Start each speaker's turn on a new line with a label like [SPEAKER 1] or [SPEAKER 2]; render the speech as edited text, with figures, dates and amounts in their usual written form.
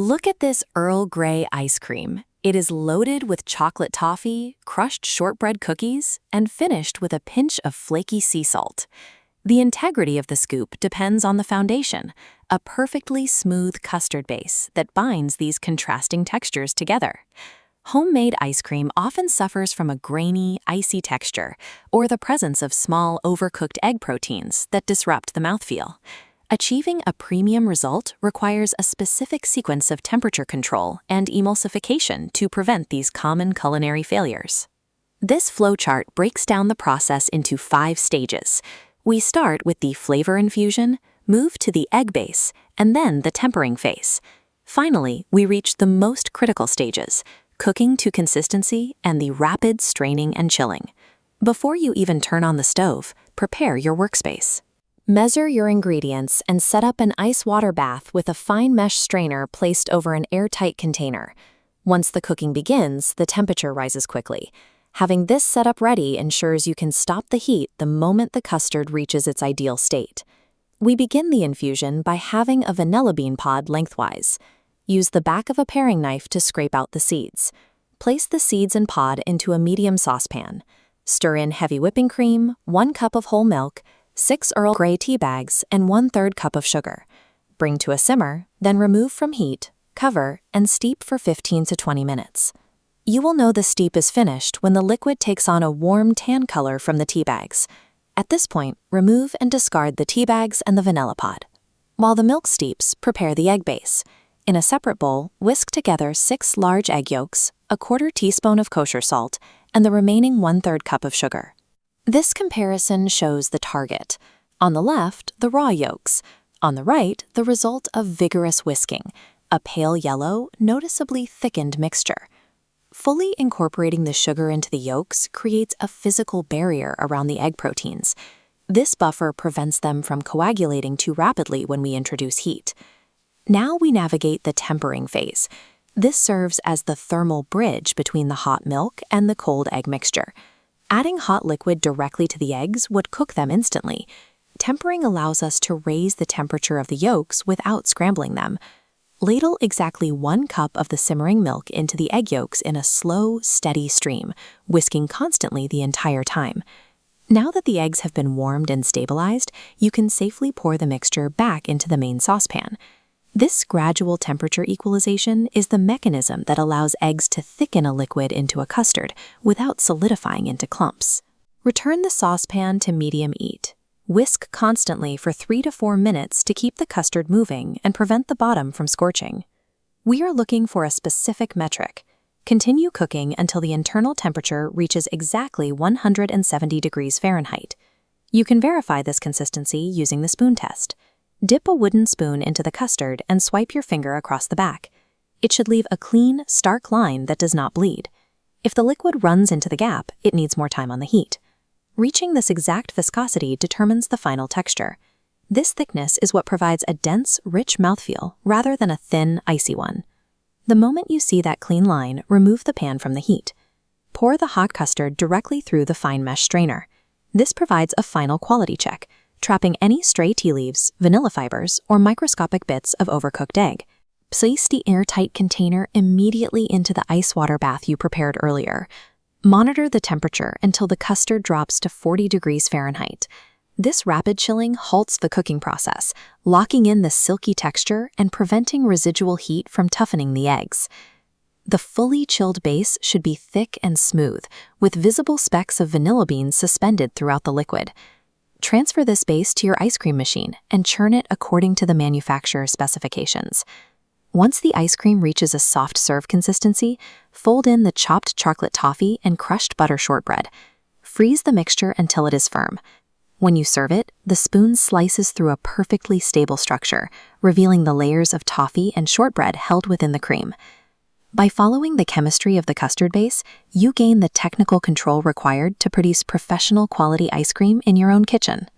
[SPEAKER 1] Look at this Earl Grey ice cream. It is loaded with chocolate toffee, crushed shortbread cookies, and finished with a pinch of flaky sea salt. The integrity of the scoop depends on the foundation, a perfectly smooth custard base that binds these contrasting textures together. Homemade ice cream often suffers from a grainy, icy texture or the presence of small, overcooked egg proteins that disrupt the mouthfeel. Achieving a premium result requires a specific sequence of temperature control and emulsification to prevent these common culinary failures. This flowchart breaks down the process into 5 stages. We start with the flavor infusion, move to the egg base, and then the tempering phase. Finally, we reach the most critical stages, cooking to consistency and the rapid straining and chilling. Before you even turn on the stove, prepare your workspace. Measure your ingredients and set up an ice water bath with a fine mesh strainer placed over an airtight container. Once the cooking begins, the temperature rises quickly. Having this setup ready ensures you can stop the heat the moment the custard reaches its ideal state. We begin the infusion by halving a vanilla bean pod lengthwise. Use the back of a paring knife to scrape out the seeds. Place the seeds and pod into a medium saucepan. Stir in heavy whipping cream, 1 cup of whole milk, 6 Earl Grey tea bags, and 1/3 cup of sugar. Bring to a simmer, then remove from heat, cover, and steep for 15 to 20 minutes. You will know the steep is finished when the liquid takes on a warm tan color from the tea bags. At this point, remove and discard the tea bags and the vanilla pod. While the milk steeps, prepare the egg base. In a separate bowl, whisk together 6 large egg yolks, a 1/4 teaspoon of kosher salt, and the remaining 1/3 cup of sugar. This comparison shows the target. On the left, the raw yolks. On the right, the result of vigorous whisking, a pale yellow, noticeably thickened mixture. Fully incorporating the sugar into the yolks creates a physical barrier around the egg proteins. This buffer prevents them from coagulating too rapidly when we introduce heat. Now we navigate the tempering phase. This serves as the thermal bridge between the hot milk and the cold egg mixture. Adding hot liquid directly to the eggs would cook them instantly. Tempering allows us to raise the temperature of the yolks without scrambling them. Ladle exactly 1 cup of the simmering milk into the egg yolks in a slow, steady stream, whisking constantly the entire time. Now that the eggs have been warmed and stabilized, you can safely pour the mixture back into the main saucepan. This gradual temperature equalization is the mechanism that allows eggs to thicken a liquid into a custard without solidifying into clumps. Return the saucepan to medium heat. Whisk constantly for 3 to 4 minutes to keep the custard moving and prevent the bottom from scorching. We are looking for a specific metric. Continue cooking until the internal temperature reaches exactly 170 degrees Fahrenheit. You can verify this consistency using the spoon test. Dip a wooden spoon into the custard and swipe your finger across the back. It should leave a clean, stark line that does not bleed. If the liquid runs into the gap, it needs more time on the heat. Reaching this exact viscosity determines the final texture. This thickness is what provides a dense, rich mouthfeel rather than a thin, icy one. The moment you see that clean line, remove the pan from the heat. Pour the hot custard directly through the fine mesh strainer. This provides a final quality check, trapping any stray tea leaves, vanilla fibers, or microscopic bits of overcooked egg. Place the airtight container immediately into the ice water bath you prepared earlier. Monitor the temperature until the custard drops to 40 degrees Fahrenheit. This rapid chilling halts the cooking process, locking in the silky texture and preventing residual heat from toughening the eggs. The fully chilled base should be thick and smooth, with visible specks of vanilla beans suspended throughout the liquid. Transfer this base to your ice cream machine and churn it according to the manufacturer's specifications. Once the ice cream reaches a soft serve consistency, fold in the chopped chocolate toffee and crushed butter shortbread. Freeze the mixture until it is firm. When you serve it, the spoon slices through a perfectly stable structure, revealing the layers of toffee and shortbread held within the cream. By following the chemistry of the custard base, you gain the technical control required to produce professional quality ice cream in your own kitchen.